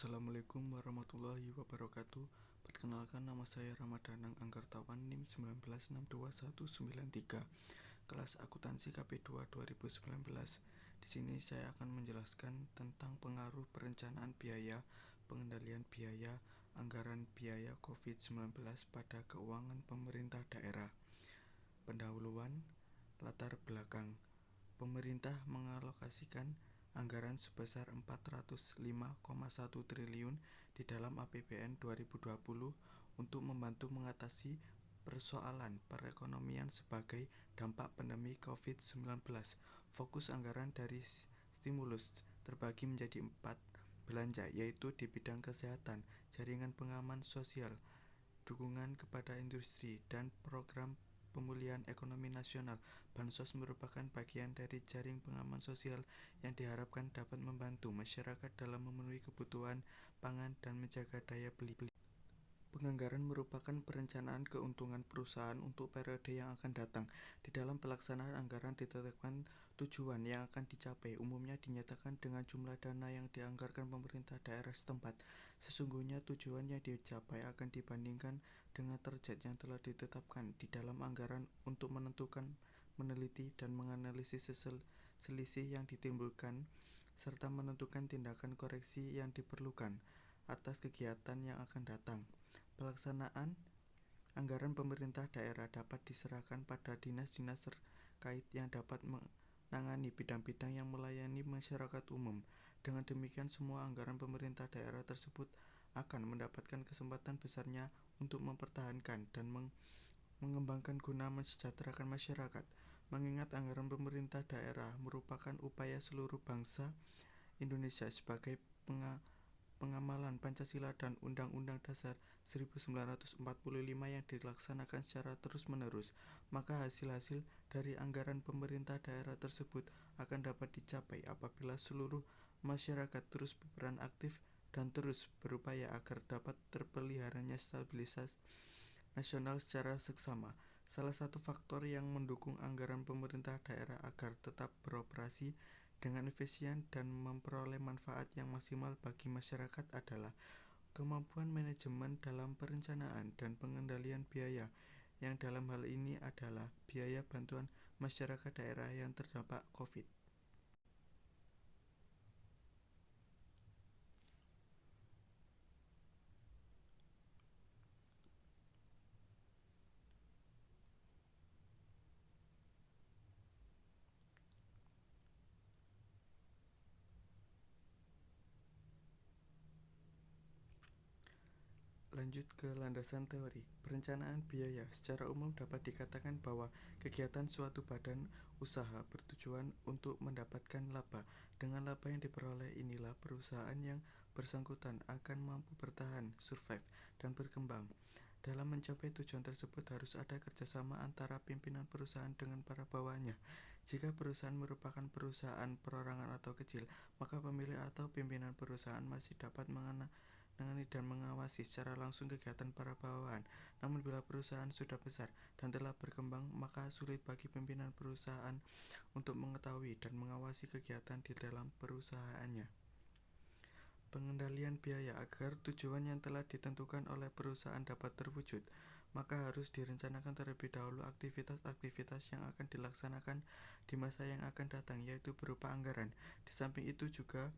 Assalamualaikum warahmatullahi wabarakatuh. Perkenalkan, nama saya Ramadanang Anggartawan, NIM 1962193, kelas akuntansi KP2 2019. Di sini saya akan menjelaskan tentang pengaruh perencanaan biaya, pengendalian biaya, anggaran biaya COVID-19 pada keuangan pemerintah daerah. Pendahuluan, latar belakang. Pemerintah mengalokasikan anggaran sebesar 405,1 triliun di dalam APBN 2020 untuk membantu mengatasi persoalan perekonomian sebagai dampak pandemi COVID-19. Fokus anggaran dari stimulus terbagi menjadi 4 belanja, yaitu di bidang kesehatan, jaringan pengaman sosial, dukungan kepada industri, dan program pemulihan ekonomi nasional. Bansos merupakan bagian dari jaring pengaman sosial yang diharapkan dapat membantu masyarakat dalam memenuhi kebutuhan pangan dan menjaga daya beli. Penganggaran merupakan perencanaan keuntungan perusahaan untuk periode yang akan datang. Di dalam pelaksanaan anggaran ditetapkan tujuan yang akan dicapai, umumnya dinyatakan dengan jumlah dana yang dianggarkan pemerintah daerah setempat. Sesungguhnya tujuan yang dicapai akan dibandingkan dengan target yang telah ditetapkan di dalam anggaran untuk menentukan, meneliti, dan menganalisis selisih yang ditimbulkan, serta menentukan tindakan koreksi yang diperlukan atas kegiatan yang akan datang. Pelaksanaan anggaran pemerintah daerah dapat diserahkan pada dinas-dinas terkait yang dapat menangani bidang-bidang yang melayani masyarakat umum. Dengan demikian, semua anggaran pemerintah daerah tersebut akan mendapatkan kesempatan besarnya untuk mempertahankan dan mengembangkan guna mensejahterakan masyarakat. Mengingat anggaran pemerintah daerah merupakan upaya seluruh bangsa Indonesia sebagai pengamalan Pancasila dan Undang-Undang Dasar 1945 yang dilaksanakan secara terus-menerus, maka hasil-hasil dari anggaran pemerintah daerah tersebut akan dapat dicapai apabila seluruh masyarakat terus berperan aktif dan terus berupaya agar dapat terpeliharanya stabilitas nasional secara seksama. Salah satu faktor yang mendukung anggaran pemerintah daerah agar tetap beroperasi dengan efisien dan memperoleh manfaat yang maksimal bagi masyarakat adalah kemampuan manajemen dalam perencanaan dan pengendalian biaya, yang dalam hal ini adalah biaya bantuan masyarakat daerah yang terdampak COVID. Lanjut ke landasan teori. Perencanaan biaya secara umum dapat dikatakan bahwa kegiatan suatu badan usaha bertujuan untuk mendapatkan laba. Dengan laba yang diperoleh inilah perusahaan yang bersangkutan akan mampu bertahan, survive, dan berkembang. Dalam mencapai tujuan tersebut harus ada kerjasama antara pimpinan perusahaan dengan para bawahannya. Jika perusahaan merupakan perusahaan perorangan atau kecil, maka pemilik atau pimpinan perusahaan masih dapat menangani dan mengawasi secara langsung kegiatan para bawahan. Namun bila perusahaan sudah besar dan telah berkembang, maka sulit bagi pimpinan perusahaan untuk mengetahui dan mengawasi kegiatan di dalam perusahaannya. Pengendalian biaya. Agar tujuan yang telah ditentukan oleh perusahaan dapat terwujud, maka harus direncanakan terlebih dahulu aktivitas-aktivitas yang akan dilaksanakan di masa yang akan datang, yaitu berupa anggaran. Di samping itu juga,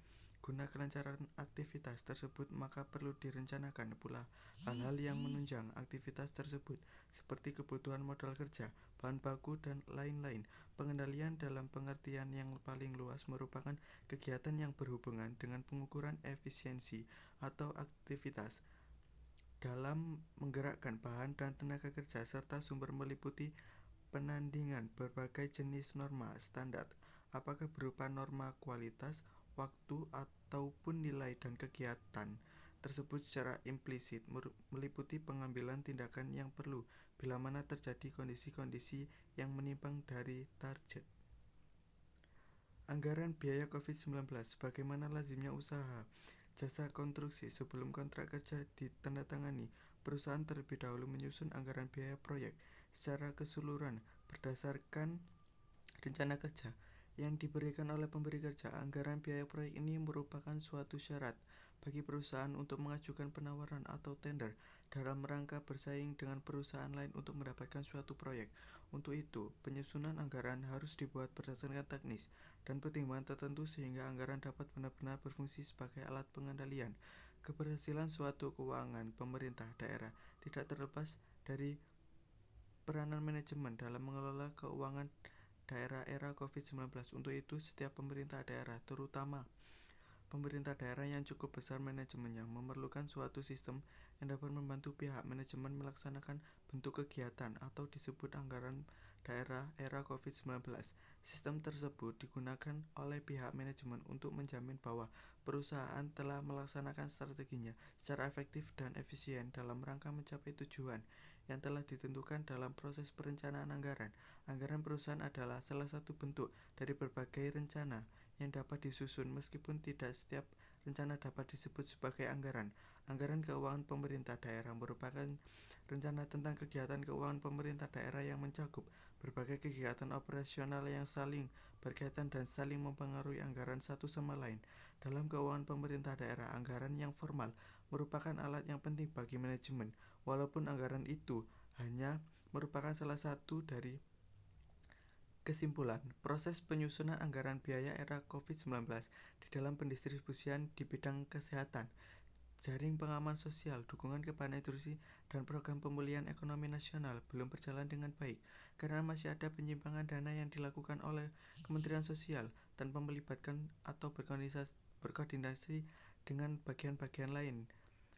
guna kelancaran aktivitas tersebut, maka perlu direncanakan pula hal-hal yang menunjang aktivitas tersebut, seperti kebutuhan modal kerja, bahan baku, dan lain-lain. Pengendalian dalam pengertian yang paling luas merupakan kegiatan yang berhubungan dengan pengukuran efisiensi atau aktivitas dalam menggerakkan bahan dan tenaga kerja serta sumber, meliputi penandingan berbagai jenis norma standar, apakah berupa norma kualitas, waktu, ataupun nilai, dan kegiatan tersebut secara implisit meliputi pengambilan tindakan yang perlu bila mana terjadi kondisi-kondisi yang menyimpang dari target. Anggaran biaya COVID-19. Bagaimana lazimnya usaha jasa konstruksi sebelum kontrak kerja ditandatangani, perusahaan terlebih dahulu menyusun anggaran biaya proyek secara keseluruhan berdasarkan rencana kerja yang diberikan oleh pemberi kerja. Anggaran biaya proyek ini merupakan suatu syarat bagi perusahaan untuk mengajukan penawaran atau tender dalam rangka bersaing dengan perusahaan lain untuk mendapatkan suatu proyek. Untuk itu, penyusunan anggaran harus dibuat berdasarkan teknis dan pertimbangan tertentu sehingga anggaran dapat benar-benar berfungsi sebagai alat pengendalian keberhasilan suatu keuangan pemerintah daerah, tidak terlepas dari peranan manajemen dalam mengelola keuangan daerah era COVID-19. Untuk itu, setiap pemerintah daerah, terutama pemerintah daerah yang cukup besar manajemennya, memerlukan suatu sistem yang dapat membantu pihak manajemen melaksanakan bentuk kegiatan atau disebut anggaran daerah era COVID-19. Sistem tersebut digunakan oleh pihak manajemen untuk menjamin bahwa perusahaan telah melaksanakan strateginya secara efektif dan efisien dalam rangka mencapai tujuan yang telah ditentukan dalam proses perencanaan anggaran. Anggaran perusahaan adalah salah satu bentuk dari berbagai rencana yang dapat disusun, meskipun tidak setiap rencana dapat disebut sebagai anggaran. Anggaran keuangan pemerintah daerah merupakan rencana tentang kegiatan keuangan pemerintah daerah yang mencakup berbagai kegiatan operasional yang saling berkaitan dan saling mempengaruhi anggaran satu sama lain. Dalam keuangan pemerintah daerah, anggaran yang formal merupakan alat yang penting bagi manajemen, walaupun anggaran itu hanya merupakan salah satu dari kesimpulan proses penyusunan anggaran biaya era COVID-19 di dalam pendistribusian di bidang kesehatan, jaring pengaman sosial, dukungan kepada institusi, dan program pemulihan ekonomi nasional belum berjalan dengan baik karena masih ada penyimpangan dana yang dilakukan oleh Kementerian Sosial tanpa melibatkan atau berkoordinasi dengan bagian-bagian lain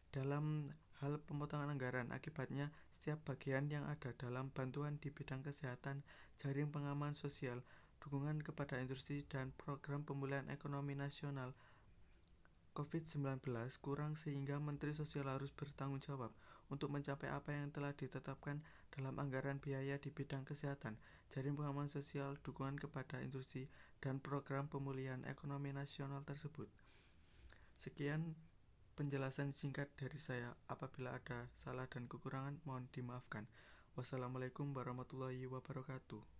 dalam hal pemotongan anggaran. Akibatnya, setiap bagian yang ada dalam bantuan di bidang kesehatan, jaring pengaman sosial, dukungan kepada industri, dan program pemulihan ekonomi nasional COVID-19 kurang sehingga Menteri Sosial harus bertanggung jawab untuk mencapai apa yang telah ditetapkan dalam anggaran biaya di bidang kesehatan, jaring pengaman sosial, dukungan kepada industri, dan program pemulihan ekonomi nasional tersebut. Sekian penjelasan singkat dari saya. Apabila ada salah dan kekurangan, mohon dimaafkan. Wassalamualaikum warahmatullahi wabarakatuh.